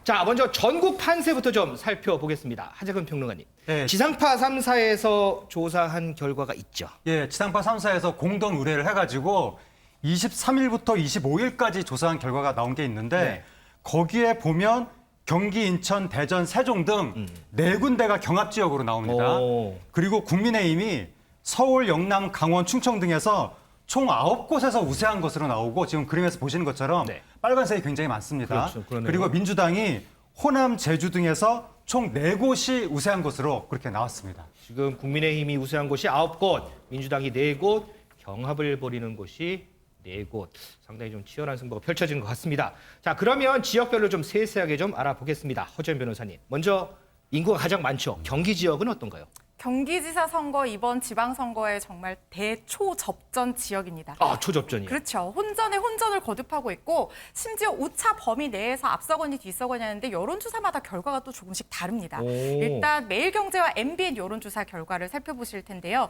자, 먼저 전국 판세부터 좀 살펴보겠습니다. 하재근 평론가님. 네. 지상파 3사에서 조사한 결과가 있죠. 예, 지상파 3사에서 공동 의뢰를 해가지고 23일부터 25일까지 조사한 결과가 나온 게 있는데 네. 거기에 보면 경기, 인천, 대전, 세종 등 네 군데가 경합 지역으로 나옵니다. 오. 그리고 국민의힘이 서울, 영남, 강원, 충청 등에서 총 9곳에서 우세한 것으로 나오고 지금 그림에서 보시는 것처럼 네. 빨간색이 굉장히 많습니다. 그렇죠, 그러네요. 그리고 민주당이 호남, 제주 등에서 총 4곳이 우세한 것으로 그렇게 나왔습니다. 지금 국민의힘이 우세한 곳이 9곳, 민주당이 4곳, 경합을 벌이는 곳이 4곳. 상당히 좀 치열한 승부가 펼쳐지는 것 같습니다. 자, 그러면 지역별로 좀 세세하게 좀 알아보겠습니다. 허재현 변호사님. 먼저 인구가 가장 많죠. 경기 지역은 어떤가요? 경기지사 선거 이번 지방선거에 정말 대초접전 지역입니다. 아, 초접전이요. 그렇죠. 혼전에 혼전을 거듭하고 있고 심지어 오차 범위 내에서 앞서거니 뒤서거니 하는데 여론조사마다 결과가 또 조금씩 다릅니다. 오. 일단 매일경제와 MBN 여론조사 결과를 살펴보실 텐데요.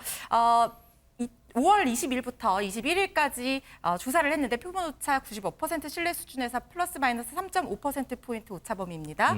5월 20일부터 21일까지 조사를 했는데 표본오차 95% 신뢰 수준에서 플러스 마이너스 3.5%포인트 오차 범위입니다.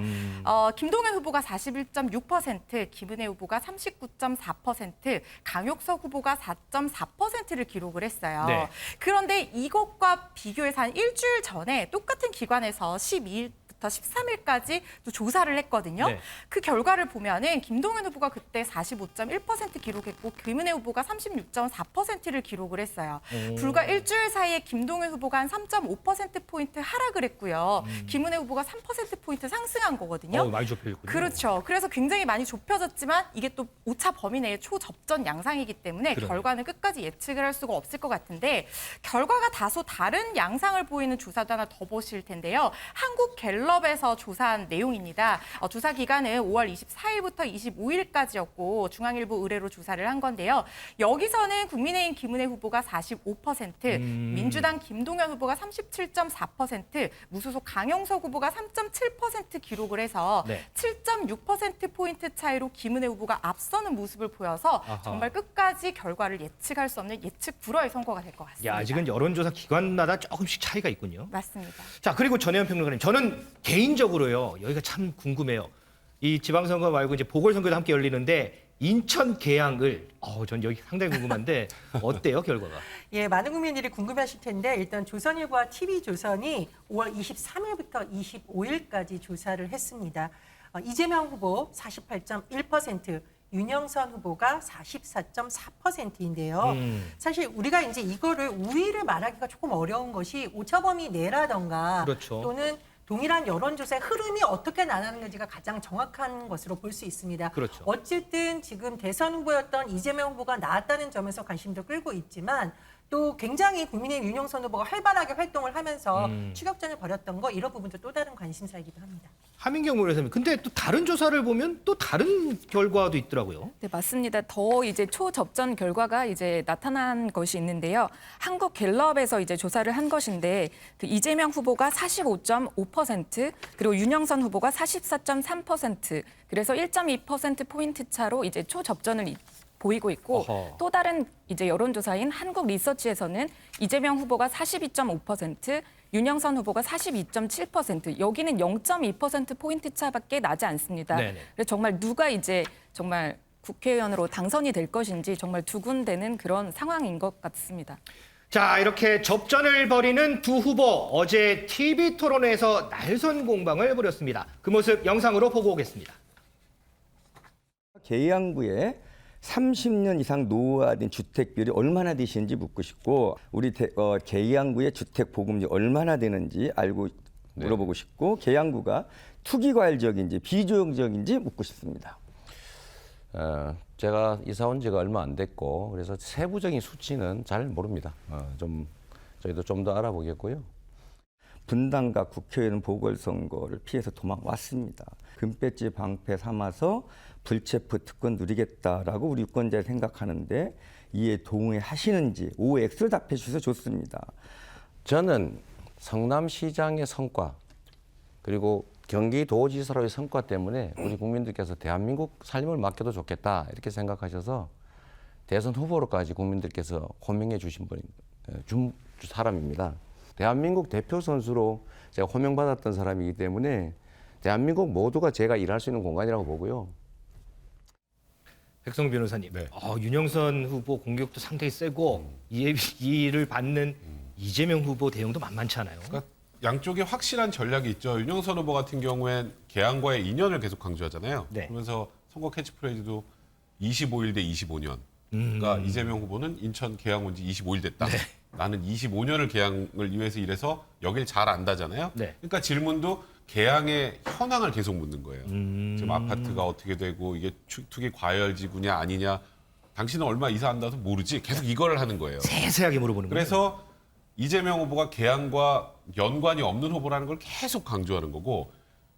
김동연 후보가 41.6%, 김은혜 후보가 39.4%, 강용석 후보가 4.4%를 기록을 했어요. 네. 그런데 이것과 비교해서 한 일주일 전에 똑같은 기관에서 12일 13일까지 또 조사를 했거든요. 네. 그 결과를 보면은 김동연 후보가 그때 45.1% 기록했고 김은혜 후보가 36.4%를 기록을 했어요. 불과 일주일 사이에 김동연 후보가 한 3.5%포인트 하락을 했고요. 김은혜 후보가 3%포인트 상승한 거거든요. 많이 좁혀있군요. 그렇죠. 그래서 굉장히 많이 좁혀졌지만 이게 또 오차 범위 내의 초접전 양상이기 때문에 그러네요. 결과는 끝까지 예측을 할 수가 없을 것 같은데 결과가 다소 다른 양상을 보이는 조사도 하나 더 보실 텐데요. 한국갤럽에서 조사한 내용입니다. 조사 기간은 5월 24일부터 25일까지였고 중앙일보 의뢰로 조사를 한 건데요. 여기서는 국민의힘 김은혜 후보가 45%, 민주당 김동연 후보가 37.4%, 무소속 강용석 후보가 3.7% 기록을 해서 네. 7.6%포인트 차이로 김은혜 후보가 앞서는 모습을 보여서 아하. 정말 끝까지 결과를 예측할 수 없는 예측 불허의 선거가 될 것 같습니다. 야, 아직은 여론조사 기관마다 조금씩 차이가 있군요. 맞습니다. 자, 그리고 전혜연 평론가님, 저는 개인적으로요, 여기가 참 궁금해요. 이 지방선거 말고 이제 보궐선거도 함께 열리는데 인천 계양을, 전 여기 상당히 궁금한데 어때요, 결과가? 예, 많은 국민들이 궁금해하실 텐데 일단 조선일보와 TV조선이 5월 23일부터 25일까지 조사를 했습니다. 이재명 후보 48.1%, 윤영선 후보가 44.4%인데요. 사실 우리가 이제 이거를 우위를 말하기가 조금 어려운 것이 오차범위 내라던가 그렇죠. 또는 동일한 여론조사의 흐름이 어떻게 나가는지가 가장 정확한 것으로 볼 수 있습니다. 그렇죠. 어쨌든 지금 대선 후보였던 이재명 후보가 나왔다는 점에서 관심도 끌고 있지만 또 굉장히 국민의힘 윤영선 후보가 활발하게 활동을 하면서 추격전을 벌였던 거 이런 부분도 또 다른 관심사이기도 합니다. 하민경 의원님, 근데 또 다른 조사를 보면 또 다른 결과도 있더라고요. 네, 맞습니다. 더 이제 초접전 결과가 이제 나타난 것이 있는데요. 한국갤럽에서 이제 조사를 한 것인데 그 이재명 후보가 45.5%, 그리고 윤영선 후보가 44.3%, 그래서 1.2% 포인트 차로 이제 초접전을 보이고 있고 어허. 또 다른 이제 여론조사인 한국리서치에서는 이재명 후보가 42.5%, 윤영선 후보가 42.7%, 여기는 0.2% 포인트 차밖에 나지 않습니다. 네네. 그래서 정말 누가 이제 정말 국회의원으로 당선이 될 것인지 정말 두근대는 그런 상황인 것 같습니다. 자, 이렇게 접전을 벌이는 두 후보, 어제 TV 토론회에서 날선 공방을 벌였습니다. 그 모습 영상으로 보고 오겠습니다. 계양구에 30년 이상 노후화된 주택 비율이 얼마나 되시는지 묻고 싶고 우리 계양구의 주택 보급률이 얼마나 되는지 물어보고 싶고 계양구가 투기과열 지역인지 비조용 지역인지 묻고 싶습니다. 제가 이사 온 지가 얼마 안 됐고 그래서 세부적인 수치는 잘 모릅니다. 저희도 좀 더 알아보겠고요. 분당과 국회의원 보궐선거를 피해서 도망왔습니다. 금배지 방패 삼아서 불체포 특권 누리겠다라고 우리 유권자들이 생각하는데 이에 동의하시는지 OX를 답해 주셔서 좋습니다. 저는 성남시장의 성과 그리고 경기도지사로의 성과 때문에 우리 국민들께서 대한민국 삶을 맡겨도 좋겠다 이렇게 생각하셔서 대선 후보로까지 국민들께서 호명해 주신 사람입니다. 대한민국 대표 선수로 제가 호명받았던 사람이기 때문에 대한민국 모두가 제가 일할 수 있는 공간이라고 보고요. 백성 변호사님, 네. 윤영선 후보 공격도 상당히 세고 이를 받는 이재명 후보 대응도 만만치 않아요. 그러니까 양쪽에 확실한 전략이 있죠. 윤영선 후보 같은 경우엔 개항과의 인연을 계속 강조하잖아요. 네. 그러면서 선거 캐치프레이즈도 25일 대 25년. 그러니까 이재명 후보는 인천 개항 온 지 25일 됐다. 네. 나는 25년을 개항을 위해서 일해서 여길 잘 안다잖아요. 네. 그러니까 질문도 개항의 현황을 계속 묻는 거예요. 지금 아파트가 어떻게 되고 이게 투기 과열지구냐 아니냐. 당신은 얼마 이사한다도 모르지. 계속 이거를 하는 거예요. 세세하게 물어보는 거예요. 그래서 이재명 후보가 개항과 연관이 없는 후보라는 걸 계속 강조하는 거고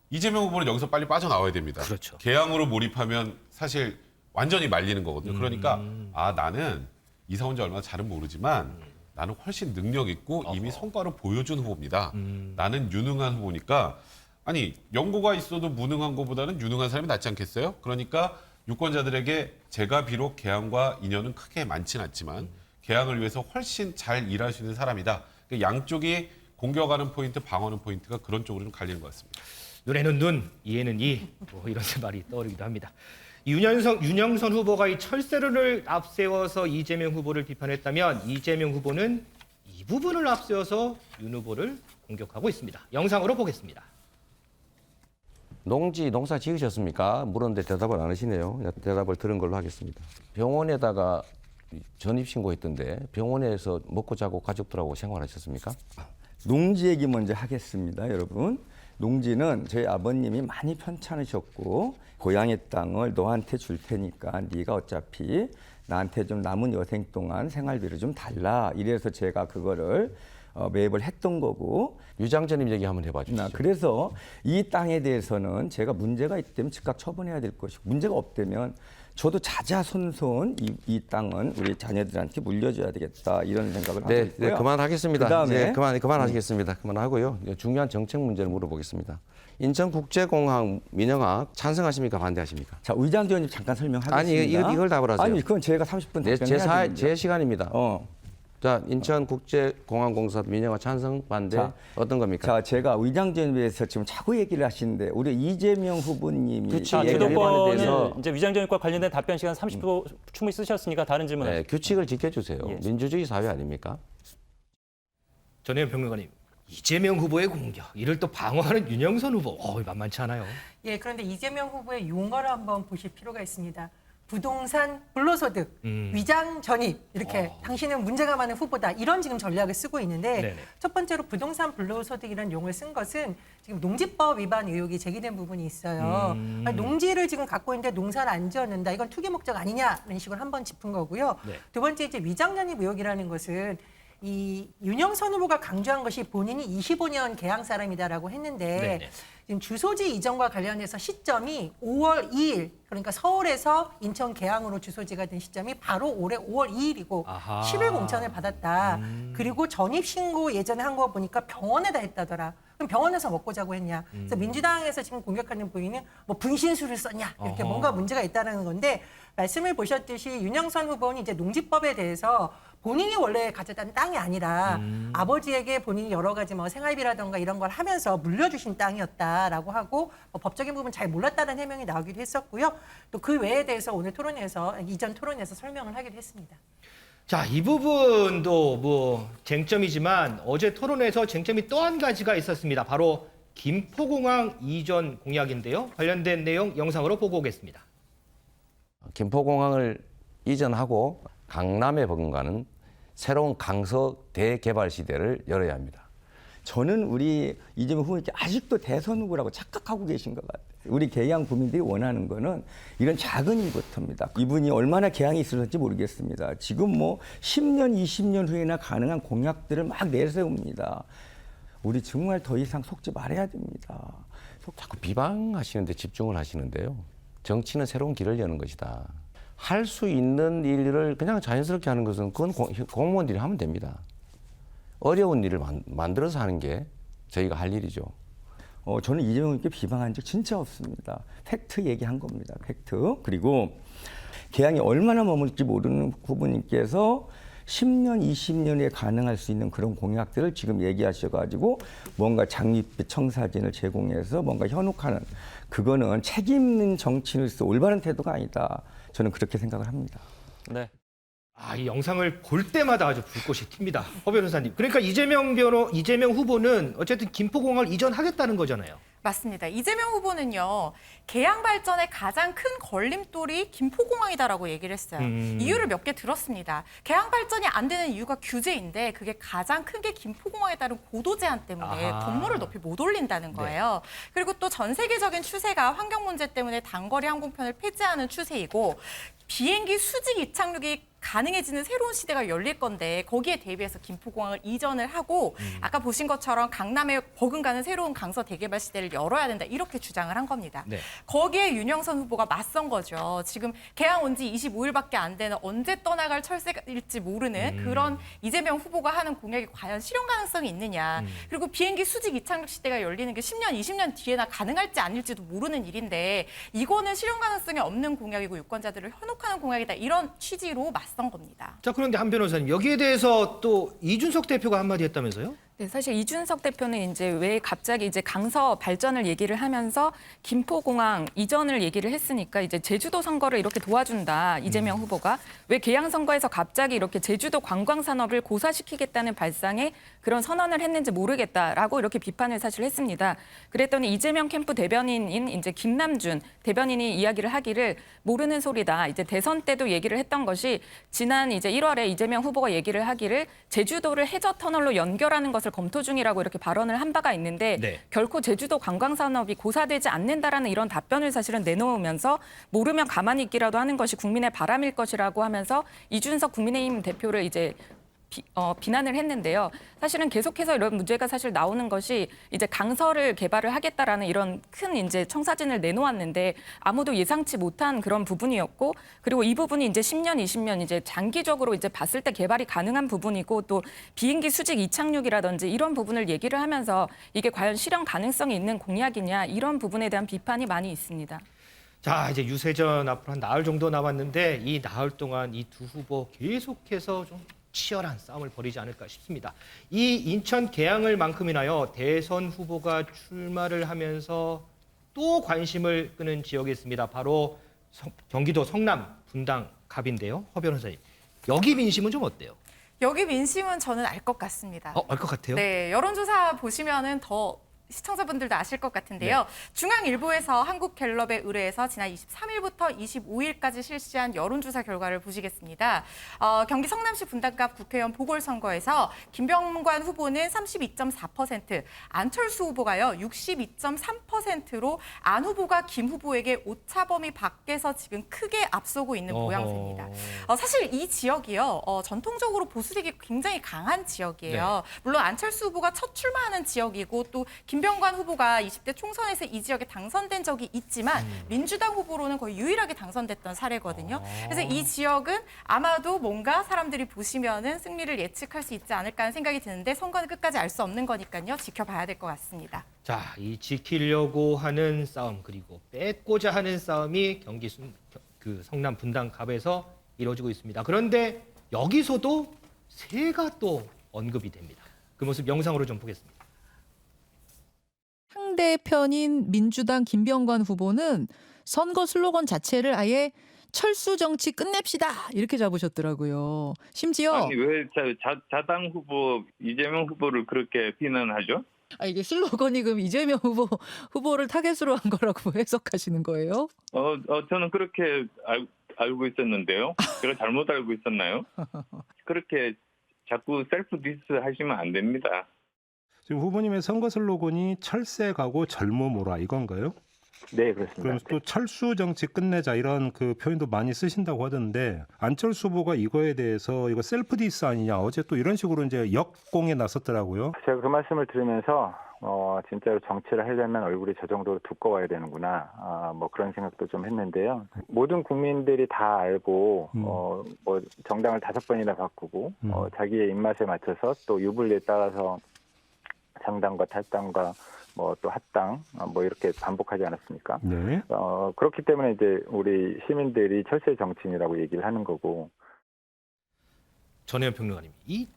이재명 후보는 여기서 빨리 빠져나와야 됩니다. 그렇죠. 개항으로 몰입하면 사실 완전히 말리는 거거든요. 그러니까 나는 이사 온 지 얼마 잘은 모르지만 나는 훨씬 능력 있고 이미 성과를 보여준 후보입니다. 나는 유능한 후보니까 아니 연고가 있어도 무능한 것보다는 유능한 사람이 낫지 않겠어요? 그러니까 유권자들에게 제가 비록 개항과 인연은 크게 많지는 않지만 개항을 위해서 훨씬 잘 일할 수 있는 사람이다. 그러니까 양쪽이 공격하는 포인트, 방어하는 포인트가 그런 쪽으로 좀 갈리는 것 같습니다. 눈에는 눈, 이에는 이, 뭐 이런 말이 떠오르기도 합니다. 윤영선 후보가 이 철새를 앞세워서 이재명 후보를 비판했다면 이재명 후보는 이 부분을 앞세워서 윤 후보를 공격하고 있습니다. 영상으로 보겠습니다. 농사 지으셨습니까? 물었는데 대답을 안 하시네요. 대답을 들은 걸로 하겠습니다. 병원에다가 전입신고했던데 병원에서 먹고 자고 가족들하고 생활하셨습니까? 농지 얘기 먼저 하겠습니다, 여러분. 농지는 저희 아버님이 많이 편찮으셨고 고향의 땅을 너한테 줄 테니까 네가 어차피 나한테 좀 남은 여생 동안 생활비를 좀 달라. 이래서 제가 그거를 매입을 했던 거고. 유장전입 얘기 한번 해봐 주시죠. 그래서 이 땅에 대해서는 제가 문제가 있다면 즉각 처분해야 될 것이고 문제가 없다면 저도 자자손손 이 땅은 우리 자녀들한테 물려줘야 되겠다 이런 생각을 하고 있고요. 네, 그만하겠습니다. 그다음에 이제 그만하시겠습니다. 그만하고요. 중요한 정책 문제를 물어보겠습니다. 인천국제공항 민영화 찬성하십니까? 반대하십니까? 자, 의장전입 잠깐 설명하겠습니다. 아니, 이걸 답을 하세요. 아니, 그건 제가 30분 답변해야 됩니다. 제 시간입니다. 자, 인천국제공항공사 민영화 찬성 반대 자, 어떤 겁니까? 자, 제가 의장전입에서 지금 자꾸 얘기를 하시는데 우리 이재명 후보님이 그치, 얘기를 주도권을 대해서 이제 위장전입과 관련된 답변 시간 30분 충분히 쓰셨으니까 다른 질문. 네, 규칙을 지켜주세요. 예. 민주주의 사회 아닙니까? 전혜연 평론가님, 이재명 후보의 공격, 이를 또 방어하는 윤영선 후보, 만만치 않아요. 예, 그런데 이재명 후보의 용어를 한번 보실 필요가 있습니다. 부동산 불로소득, 위장 전입 이렇게 당신은 문제가 많은 후보다 이런 지금 전략을 쓰고 있는데 네네. 첫 번째로 부동산 불로소득이라는 용어를 쓴 것은 지금 농지법 위반 의혹이 제기된 부분이 있어요. 아니, 농지를 지금 갖고 있는데 농사를 안 지었는다. 이건 투기 목적 아니냐는 식으로 한번 짚은 거고요. 네. 두 번째 이제 위장 전입 의혹이라는 것은 이 윤영선 후보가 강조한 것이 본인이 25년 개항 사람이다라고 했는데 네네. 지금 주소지 이전과 관련해서 시점이 5월 2일 그러니까 서울에서 인천 계양으로 주소지가 된 시점이 바로 올해 5월 2일이고 아하. 10일 공천을 받았다. 그리고 전입 신고 예전에 한 거 보니까 병원에다 했다더라. 그럼 병원에서 먹고 자고 했냐. 그래서 민주당에서 지금 공격하는 부인은 뭐 분신술을 썼냐 이렇게 어허. 뭔가 문제가 있다는 건데 말씀을 보셨듯이 윤영선 후보는 이제 농지법에 대해서 본인이 원래 가졌던 땅이 아니라 아버지에게 본인이 여러 가지 뭐 생활비라든가 이런 걸 하면서 물려주신 땅이었다라고 하고 뭐 법적인 부분 잘 몰랐다는 해명이 나오기도 했었고요. 또 그 외에 대해서 오늘 토론에서 이전 토론에서 설명을 하기도 했습니다. 자, 이 부분도 뭐 쟁점이지만 어제 토론에서 쟁점이 또 한 가지가 있었습니다. 바로 김포공항 이전 공약인데요. 관련된 내용 영상으로 보고 오겠습니다. 김포공항을 이전하고 강남에 버금가는 새로운 강서 대개발 시대를 열어야 합니다. 저는 우리 이재명 후보님께 아직도 대선 후보라고 착각하고 계신 것 같아요. 우리 계양 구민들이 원하는 거는 이런 작은 일부터입니다. 이분이 얼마나 계양이 있을지 모르겠습니다. 지금 뭐 10년, 20년 후에나 가능한 공약들을 막 내세웁니다. 우리 정말 더 이상 속지 말아야 됩니다. 자꾸 비방하시는데 집중을 하시는데요. 정치는 새로운 길을 여는 것이다. 할 수 있는 일을 그냥 자연스럽게 하는 것은 그건 공무원들이 하면 됩니다. 어려운 일을 만들어서 하는 게 저희가 할 일이죠. 저는 이재명 후보님께 비방한 적 진짜 없습니다. 팩트 얘기한 겁니다. 팩트. 그리고 계양이 얼마나 머물지 모르는 후보님께서 10년, 20년에 가능할 수 있는 그런 공약들을 지금 얘기하셔가지고 뭔가 장밋빛 청사진을 제공해서 뭔가 현혹하는 그거는 책임 있는 정치인으로서 올바른 태도가 아니다. 저는 그렇게 생각을 합니다. 네. 이 영상을 볼 때마다 아주 불꽃이 튑니다. 허 변호사님. 그러니까 이재명 후보는 어쨌든 김포공항을 이전하겠다는 거잖아요. 맞습니다. 이재명 후보는요, 계양 발전의 가장 큰 걸림돌이 김포공항이다라고 얘기를 했어요. 이유를 몇 개 들었습니다. 계양 발전이 안 되는 이유가 규제인데 그게 가장 큰 게 김포공항에 따른 고도 제한 때문에 건물을 높이 못 올린다는 거예요. 그리고 또 전 세계적인 추세가 환경 문제 때문에 단거리 항공편을 폐지하는 추세이고 비행기 수직 이착륙이 가능해지는 새로운 시대가 열릴 건데 거기에 대비해서 김포공항을 이전을 하고 아까 보신 것처럼 강남에 버금가는 새로운 강서 대개발 시대를 열어야 된다 이렇게 주장을 한 겁니다. 네. 거기에 윤영선 후보가 맞선 거죠. 지금 개항 온 지 25일밖에 안 되는 언제 떠나갈 철새일지 모르는 그런 이재명 후보가 하는 공약이 과연 실현 가능성이 있느냐. 그리고 비행기 수직 이착륙 시대가 열리는 게 10년, 20년 뒤에나 가능할지 아닐지도 모르는 일인데 이거는 실현 가능성이 없는 공약이고 유권자들을 현혹하는 공약이다. 이런 취지로 맞선 겁니다. 자, 그런데 한 변호사님, 여기에 대해서 또 이준석 대표가 한마디 했다면서요? 네, 사실 이준석 대표는 이제 왜 갑자기 이제 강서 발전을 얘기를 하면서 김포공항 이전을 얘기를 했으니까 이제 제주도 선거를 이렇게 도와준다. 이재명 후보가 왜 계양 선거에서 갑자기 이렇게 제주도 관광 산업을 고사시키겠다는 발상에 그런 선언을 했는지 모르겠다라고 이렇게 비판을 사실 했습니다. 그랬더니 이재명 캠프 대변인인 이제 김남준 대변인이 이야기를 하기를 모르는 소리다. 이제 대선 때도 얘기를 했던 것이 지난 이제 1월에 이재명 후보가 얘기를 하기를 제주도를 해저 터널로 연결하는 것을 검토 중이라고 이렇게 발언을 한 바가 있는데 네. 결코 제주도 관광 산업이 고사되지 않는다라는 이런 답변을 사실은 내놓으면서 모르면 가만히 있기라도 하는 것이 국민의 바람일 것이라고 하면서 이준석 국민의힘 대표를 이제 비난을 했는데요. 사실은 계속해서 이런 문제가 사실 나오는 것이 이제 강서를 개발을 하겠다라는 이런 큰 이제 청사진을 내놓았는데 아무도 예상치 못한 그런 부분이었고 그리고 이 부분이 이제 10년, 20년 이제 장기적으로 이제 봤을 때 개발이 가능한 부분이고 또 비행기 수직 이착륙이라든지 이런 부분을 얘기를 하면서 이게 과연 실현 가능성이 있는 공약이냐 이런 부분에 대한 비판이 많이 있습니다. 자, 이제 유세전 앞으로 한 나흘 정도 남았는데 이 나흘 동안 이 두 후보 계속해서 좀 치열한 싸움을 벌이지 않을까 싶습니다. 이 인천 계양을 만큼이나요 대선 후보가 출마를 하면서 또 관심을 끄는 지역이 있습니다. 바로 경기도 성남 분당 갑인데요. 허 변호사님, 여기 민심은 좀 어때요? 여기 민심은 저는 알 것 같습니다. 알 것 같아요? 네, 여론조사 보시면은 더 시청자분들도 아실 것 같은데요. 네. 중앙일보에서 한국갤럽에 의뢰해서 지난 23일부터 25일까지 실시한 여론조사 결과를 보시겠습니다. 경기 성남시 분당갑 국회의원 보궐선거에서 김병관 후보는 32.4%, 안철수 후보가요 62.3%로 안 후보가 김 후보에게 오차 범위 밖에서 지금 크게 앞서고 있는 모양새입니다. 사실 이 지역이요 전통적으로 보수색이 굉장히 강한 지역이에요. 네. 물론 안철수 후보가 첫 출마하는 지역이고 또 김병관 후보가 20대 총선에서 이 지역에 당선된 적이 있지만 민주당 후보로는 거의 유일하게 당선됐던 사례거든요. 그래서 이 지역은 아마도 뭔가 사람들이 보시면은 승리를 예측할 수 있지 않을까 하는 생각이 드는데 선거는 끝까지 알 수 없는 거니까요. 지켜봐야 될 것 같습니다. 자, 이 지키려고 하는 싸움 그리고 뺏고자 하는 싸움이 경기 성남 분당갑에서 이루어지고 있습니다. 그런데 여기서도 새가 또 언급이 됩니다. 그 모습 영상으로 좀 보겠습니다. 상대편인 민주당 김병관 후보는 선거 슬로건 자체를 아예 철수 정치 끝냅시다 이렇게 잡으셨더라고요. 심지어 아니 왜 자당 후보 이재명 후보를 그렇게 비난하죠? 이게 슬로건이 그럼 이재명 후보를 타겟으로 한 거라고 해석하시는 거예요? 저는 그렇게 알고 있었는데요. 제가 잘못 알고 있었나요? 그렇게 자꾸 셀프 디스 하시면 안 됩니다. 지금 후보님의 선거 슬로건이 철새 가고 젊어 모라 이건가요? 네, 그렇습니다. 그럼 또 철수 정치 끝내자 이런 그 표현도 많이 쓰신다고 하던데 안철수 후보가 이거에 대해서 이거 셀프 디스 아니냐 어제 또 이런 식으로 이제 역공에 나섰더라고요. 제가 그 말씀을 들으면서 진짜로 정치를 하려면 얼굴이 저 정도로 두꺼워야 되는구나. 뭐 그런 생각도 좀 했는데요. 모든 국민들이 다 알고 뭐 정당을 5번이나 바꾸고 자기의 입맛에 맞춰서 또 유불리에 따라서 창당과 탈당과 뭐 또 합당 뭐 이렇게 반복하지 않았습니까? 네. 그렇기 때문에 이제 우리 시민들이 철새 정치인이라고 얘기를 하는 거고. 전혜연 평론가님, 이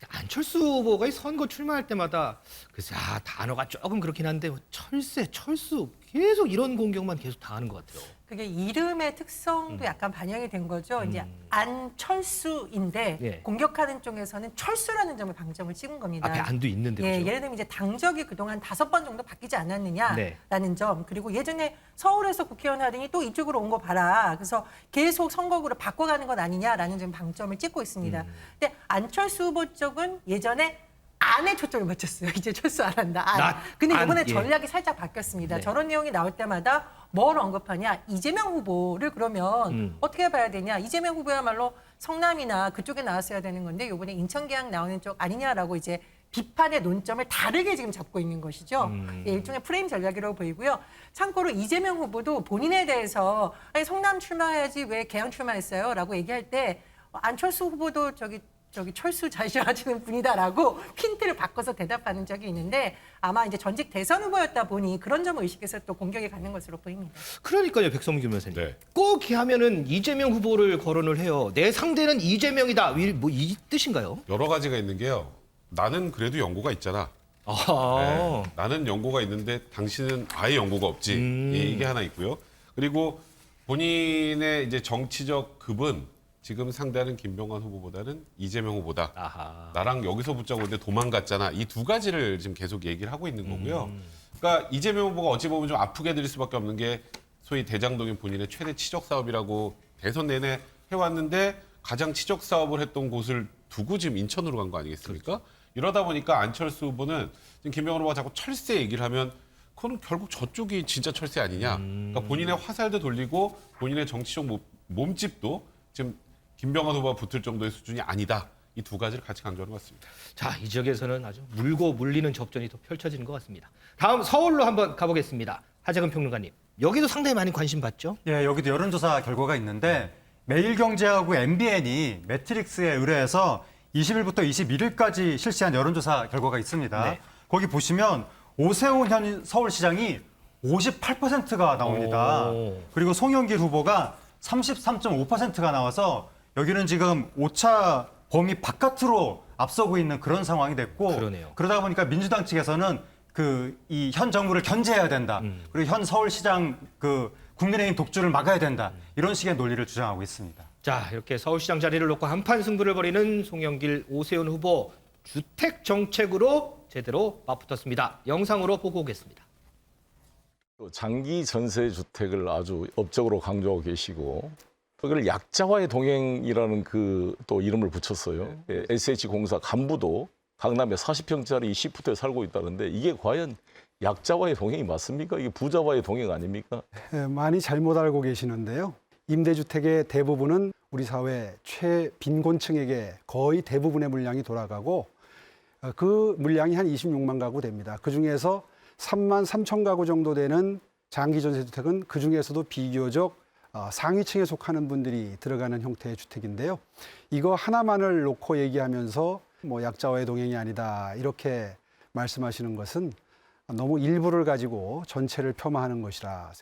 안철수 후보가 이 선거 출마할 때마다 글쎄 단어가 조금 그렇긴 한데 철새, 철수 계속 이런 공격만 계속 당하는 것 같아요. 그게 이름의 특성도 약간 반영이 된 거죠. 이제 안철수인데 예. 공격하는 쪽에서는 철수라는 점을 방점을 찍은 겁니다. 앞에 안도 있는데 예, 그죠? 예를 들면 이제 당적이 그동안 5번 정도 바뀌지 않았느냐라는 네. 점. 그리고 예전에 서울에서 국회의원 하더니 또 이쪽으로 온 거 봐라. 그래서 계속 선거구를 바꿔가는 건 아니냐라는 점 방점을 찍고 있습니다. 근데 안철수 후보 쪽은 예전에 안에 초점을 맞췄어요. 이제 철수 안 한다. 근데 이번에 예. 전략이 살짝 바뀌었습니다. 네. 저런 내용이 나올 때마다 뭘 언급하냐. 이재명 후보를 그러면 어떻게 봐야 되냐. 이재명 후보야말로 성남이나 그쪽에 나왔어야 되는 건데 이번에 인천계양 나오는 쪽 아니냐라고 이제 비판의 논점을 다르게 지금 잡고 있는 것이죠. 예, 일종의 프레임 전략이라고 보이고요. 참고로 이재명 후보도 본인에 대해서 아니, 성남 출마해야지 왜 계양 출마했어요? 라고 얘기할 때 안철수 후보도 저기 철수 자시하시는 분이다라고 핀트를 바꿔서 대답하는 적이 있는데 아마 이제 전직 대선 후보였다 보니 그런 점을 의식해서 또 공격이 가는 것으로 보입니다. 그러니까요, 백성문 변호사님. 네. 꼭 이렇게 하면은 이재명 후보를 거론을 해요. 내 상대는 이재명이다. 뭐 이 뜻인가요? 여러 가지가 있는 게요. 나는 그래도 연고가 있잖아. 아, 네, 나는 연고가 있는데 당신은 아예 연고가 없지. 예, 이게 하나 있고요. 그리고 본인의 이제 정치적 급은 지금 상대하는 김병관 후보보다는 이재명 후보다. 아하. 나랑 여기서 붙자고 도망갔잖아. 이 두 가지를 지금 계속 얘기를 하고 있는 거고요. 그러니까 이재명 후보가 어찌 보면 좀 아프게 들릴 수밖에 없는 게 소위 대장동인 본인의 최대 치적 사업이라고 대선 내내 해왔는데 가장 치적 사업을 했던 곳을 두고 지금 인천으로 간 거 아니겠습니까? 이러다 보니까 안철수 후보는 지금 김병관 후보가 자꾸 철새 얘기를 하면 그거는 결국 저쪽이 진짜 철새 아니냐. 그러니까 본인의 화살도 돌리고 본인의 정치적 몸집도 지금 김병관 후보가 붙을 정도의 수준이 아니다. 이 두 가지를 같이 강조하는 것 같습니다. 자, 이 지역에서는 아주 물고 물리는 접전이 더 펼쳐지는 것 같습니다. 다음 서울로 한번 가보겠습니다. 하재근 평론가님. 여기도 상당히 많이 관심 받죠? 예, 여기도 여론조사 결과가 있는데 매일경제하고 MBN이 매트릭스에 의뢰해서 20일부터 21일까지 실시한 여론조사 결과가 있습니다. 네. 거기 보시면 오세훈 현 서울시장이 58%가 나옵니다. 오. 그리고 송영길 후보가 33.5%가 나와서 여기는 지금 오차 범위 바깥으로 앞서고 있는 그런 상황이 됐고 그러네요. 그러다 보니까 민주당 측에서는 이 현 정부를 견제해야 된다. 그리고 현 서울시장 국민의힘 독주를 막아야 된다. 이런 식의 논리를 주장하고 있습니다. 자, 이렇게 서울시장 자리를 놓고 한판 승부를 벌이는 송영길, 오세훈 후보 주택 정책으로 제대로 맞붙었습니다. 영상으로 보고 오겠습니다. 장기 전세 주택을 아주 업적으로 강조하고 계시고 그걸 약자와의 동행이라는 또 이름을 붙였어요. 예, SH공사 간부도 강남에 40평짜리 시프트에 살고 있다는데 이게 과연 약자와의 동행이 맞습니까? 이게 부자와의 동행 아닙니까? 많이 잘못 알고 계시는데요. 임대주택의 대부분은 우리 사회 최빈곤층에게 거의 대부분의 물량이 돌아가고 그 물량이 한 26만 가구 됩니다. 그중에서 3만 3천 가구 정도 되는 장기 전세주택은 그중에서도 비교적 상위층에 속하는 분들이 들어가는 형태의 주택인데요. 이거 하나만을 놓고 얘기하면서 약자와의 동행이 아니다 이렇게 말씀하시는 것은 너무 일부를 가지고 전체를 폄하하는 것이라.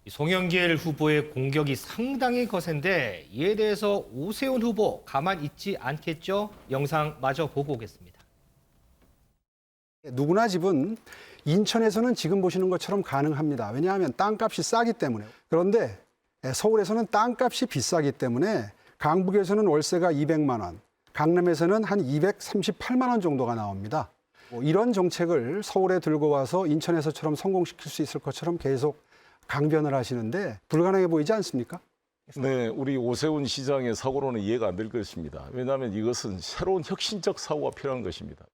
송영길 후보의 공격이 상당히 거센데 이에 대해서 오세훈 후보 가만 있지 않겠죠? 영상 마저 보고 오겠습니다. 누구나 집은 인천에서는 지금 보시는 것처럼 가능합니다. 왜냐하면 땅값이 싸기 때문에. 그런데 서울에서는 땅값이 비싸기 때문에 강북에서는 월세가 200만 원, 강남에서는 한 238만 원 정도가 나옵니다. 이런 정책을 서울에 들고 와서 인천에서처럼 성공시킬 수 있을 것처럼 계속 강변을 하시는데 불가능해 보이지 않습니까? 네, 우리 오세훈 시장의 사고로는 이해가 안 될 것입니다. 왜냐하면 이것은 새로운 혁신적 사고가 필요한 것입니다.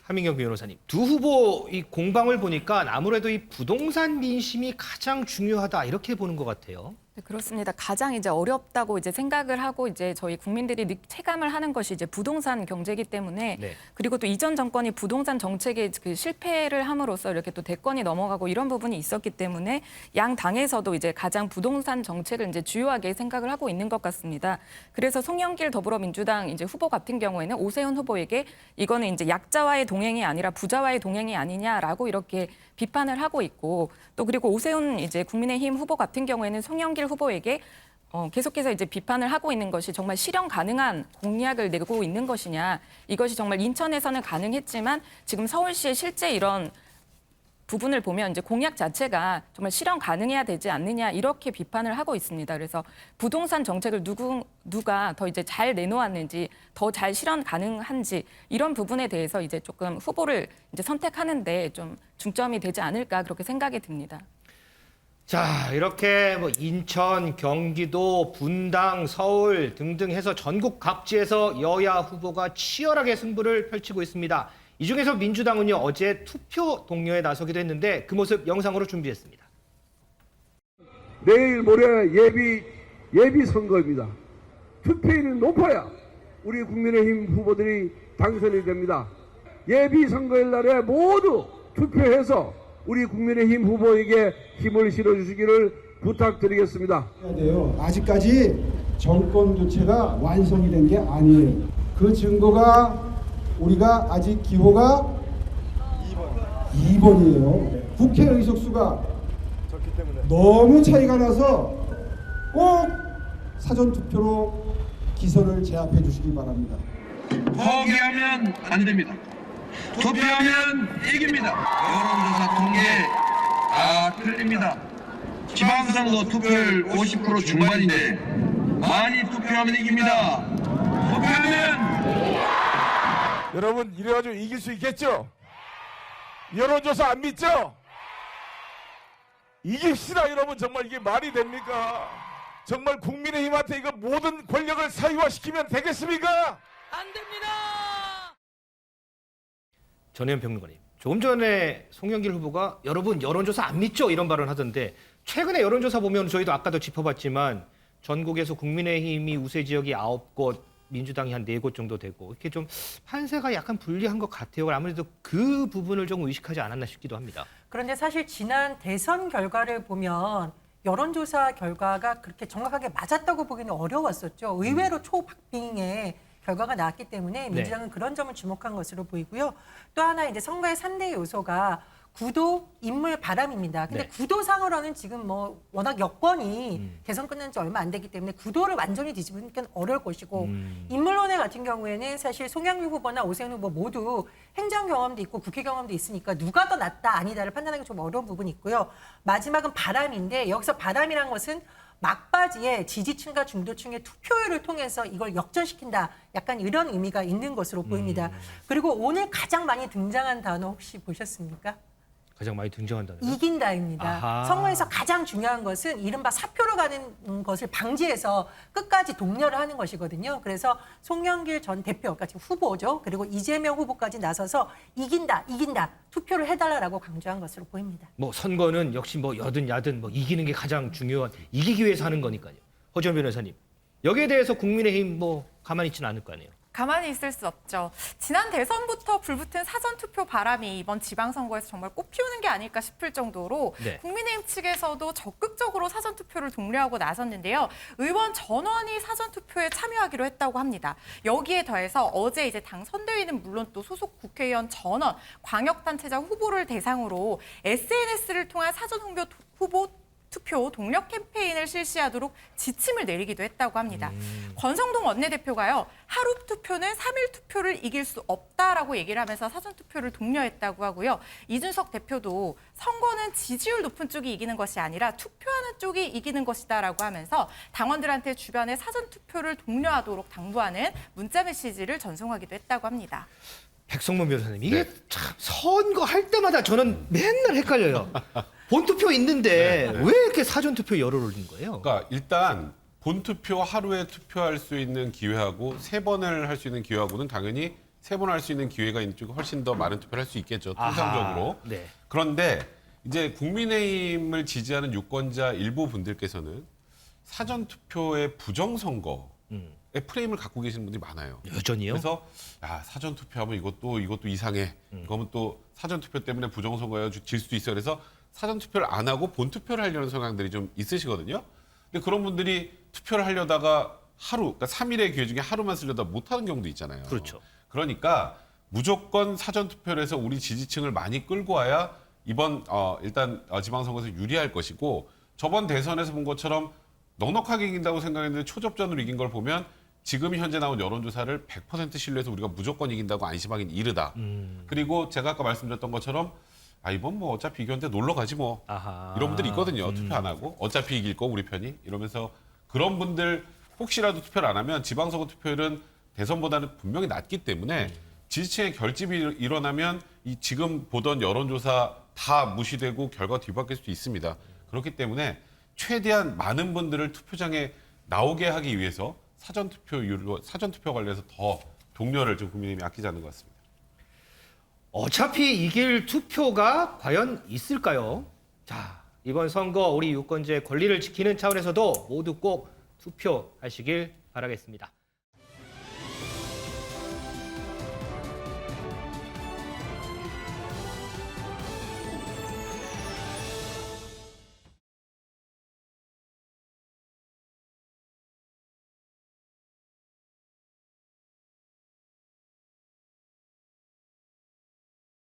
하민경 변호사님, 두 후보 이 공방을 보니까 아무래도 이 부동산 민심이 가장 중요하다 이렇게 보는 것 같아요. 네, 그렇습니다. 가장 이제 어렵다고 이제 생각을 하고 이제 저희 국민들이 체감을 하는 것이 이제 부동산 경제이기 때문에 네. 그리고 또 이전 정권이 부동산 정책에 실패를 함으로써 이렇게 또 대권이 넘어가고 이런 부분이 있었기 때문에 양 당에서도 이제 가장 부동산 정책을 이제 주요하게 생각을 하고 있는 것 같습니다. 그래서 송영길 더불어민주당 이제 후보 같은 경우에는 오세훈 후보에게 이거는 이제 약자와의 동행이 아니라 부자와의 동행이 아니냐라고 이렇게 비판을 하고 있고 또 그리고 오세훈 이제 국민의힘 후보 같은 경우에는 송영길 후보에게 계속해서 이제 비판을 하고 있는 것이 정말 실현 가능한 공약을 내고 있는 것이냐. 이것이 정말 인천에서는 가능했지만 지금 서울시의 실제 이런 부분을 보면 이제 공약 자체가 정말 실현 가능해야 되지 않느냐 이렇게 비판을 하고 있습니다. 그래서 부동산 정책을 누가 더 이제 잘 내놓았는지 더 잘 실현 가능한지 이런 부분에 대해서 이제 조금 후보를 이제 선택하는데 좀 중점이 되지 않을까 그렇게 생각이 듭니다. 자, 이렇게 뭐 인천, 경기도, 분당, 서울 등등 해서 전국 각지에서 여야 후보가 치열하게 승부를 펼치고 있습니다. 이 중에서 민주당은요, 어제 투표 동료에 나서기도 했는데 그 모습 영상으로 준비했습니다. 내일 모레 예비 선거입니다. 투표율이 높아야 우리 국민의힘 후보들이 당선이 됩니다. 예비 선거일 날에 모두 투표해서 우리 국민의힘 후보에게 힘을 실어주시기를 부탁드리겠습니다. 아직까지 정권 교체가 완성이 된 게 아니에요. 그 증거가 우리가 아직 기호가 2번이에요. 국회 의석수가 너무 차이가 나서 꼭 사전투표로 기선을 제압해 주시기 바랍니다. 포기하면 안 됩니다. 투표하면 이깁니다. 여론조사 통계 다 틀립니다. 지방선거 투표율 50% 중반인데 많이 투표하면 이깁니다. 투표하면 여러분 이래가지고 이길 수 있겠죠? 여론조사 안 믿죠? 이깁시다 여러분. 정말 이게 말이 됩니까? 정말 국민의힘한테 이거 모든 권력을 사유화시키면 되겠습니까? 안 됩니다. 전혜연 평론가님, 조금 전에 송영길 후보가 여러분 여론조사 안 믿죠? 이런 발언을 하던데 최근에 여론조사 보면 저희도 아까도 짚어봤지만 전국에서 국민의힘이 우세 지역이 9곳, 민주당이 한 4곳 정도 되고 이렇게 좀 판세가 약간 불리한 것 같아요. 아무래도 그 부분을 좀 의식하지 않았나 싶기도 합니다. 그런데 사실 지난 대선 결과를 보면 여론조사 결과가 그렇게 정확하게 맞았다고 보기는 어려웠었죠. 의외로 초박빙의 결과가 나왔기 때문에 민주당은 그런 점을 주목한 것으로 보이고요. 또 하나 이제 선거의 3대 요소가 구도, 인물, 바람입니다. 근데 구도상으로는 지금 뭐 워낙 여건이 대선 끝난 지 얼마 안 되기 때문에 구도를 완전히 뒤집는 건 어려울 것이고 인물론의 같은 경우에는 사실 송영길 후보나 오세훈 후보 모두 행정 경험도 있고 국회 경험도 있으니까 누가 더 낫다 아니다를 판단하기 좀 어려운 부분이 있고요. 마지막은 바람인데 여기서 바람이란 것은 막바지에 지지층과 중도층의 투표율을 통해서 이걸 역전시킨다. 약간 이런 의미가 있는 것으로 보입니다. 그리고 오늘 가장 많이 등장한 단어 혹시 보셨습니까? 가장 많이 등장한다는 이긴다입니다. 아하. 선거에서 가장 중요한 것은 이른바 사표로 가는 것을 방지해서 끝까지 독려를 하는 것이거든요. 그래서 송영길 전 대표, 그러니까 지금 후보죠. 그리고 이재명 후보까지 나서서 이긴다, 투표를 해달라고 강조한 것으로 보입니다. 뭐 선거는 역시 뭐 여든 야든 뭐 이기는 게 가장 중요한, 이기기 위해서 하는 거니까요. 허지원 변호사님, 여기에 대해서 국민의힘 뭐 가만히 있지는 않을 거 아니에요. 가만히 있을 수 없죠. 지난 대선부터 불붙은 사전투표 바람이 이번 지방선거에서 정말 꽃피우는 게 아닐까 싶을 정도로 국민의힘 측에서도 적극적으로 사전투표를 독려하고 나섰는데요. 의원 전원이 사전투표에 참여하기로 했다고 합니다. 여기에 더해서 어제 이제 당 선대위는 물론 또 소속 국회의원 전원, 광역단체장 후보를 대상으로 SNS를 통한 사전 후보 투표 동력 캠페인을 실시하도록 지침을 내리기도 했다고 합니다. 권성동 원내대표가요. 하루 투표는 3일 투표를 이길 수 없다라고 얘기를 하면서 사전투표를 독려했다고 하고요. 이준석 대표도 선거는 지지율 높은 쪽이 이기는 것이 아니라 투표하는 쪽이 이기는 것이다라고 하면서 당원들한테 주변에 사전투표를 독려하도록 당부하는 문자 메시지를 전송하기도 했다고 합니다. 백성문 변호사님, 이게 참 선거 할 때마다 저는 맨날 헷갈려요. 본투표 있는데 왜 이렇게 사전투표 열을 올린 거예요? 그러니까 일단 본투표 하루에 투표할 수 있는 기회하고 3번을 할 수 있는 기회하고는 당연히 3번 할 수 있는 기회가 있는 쪽이 훨씬 더 많은 투표를 할 수 있겠죠. 통상적으로. 그런데 이제 국민의힘을 지지하는 유권자 일부 분들께서는 사전투표의 부정선거의 프레임을 갖고 계시는 분들이 많아요. 여전히요? 그래서 사전투표하면 이것도 이상해. 그러면 또 사전투표 때문에 부정선거에 질 수도 있어요. 그래서 사전투표를 안 하고 본투표를 하려는 성향들이 좀 있으시거든요. 근데 그런 분들이 투표를 하려다가 그러니까 3일의 기회 중에 하루만 쓰려다 못하는 경우도 있잖아요. 그렇죠. 그러니까 무조건 사전투표를 해서 우리 지지층을 많이 끌고 와야 이번 일단 지방선거에서 유리할 것이고 저번 대선에서 본 것처럼 넉넉하게 이긴다고 생각했는데 초접전으로 이긴 걸 보면 지금 현재 나온 여론조사를 100% 신뢰해서 우리가 무조건 이긴다고 안심하기는 이르다. 그리고 제가 아까 말씀드렸던 것처럼 이번 뭐 어차피 이겼는데 놀러 가지 뭐 이런 분들이 있거든요. 투표 안 하고 어차피 이길 거 우리 편이 이러면서 그런 분들 혹시라도 투표를 안 하면 지방선거 투표율은 대선보다는 분명히 낮기 때문에 지지층의 결집이 일어나면 이 지금 보던 여론조사 다 무시되고 결과 뒤바뀔 수도 있습니다. 그렇기 때문에 최대한 많은 분들을 투표장에 나오게 하기 위해서 사전투표 관련해서 더 독려를 좀 국민의힘이 아끼지 않는 것 같습니다. 어차피 이길 투표가 과연 있을까요? 자, 이번 선거 우리 유권자의 권리를 지키는 차원에서도 모두 꼭 투표하시길 바라겠습니다.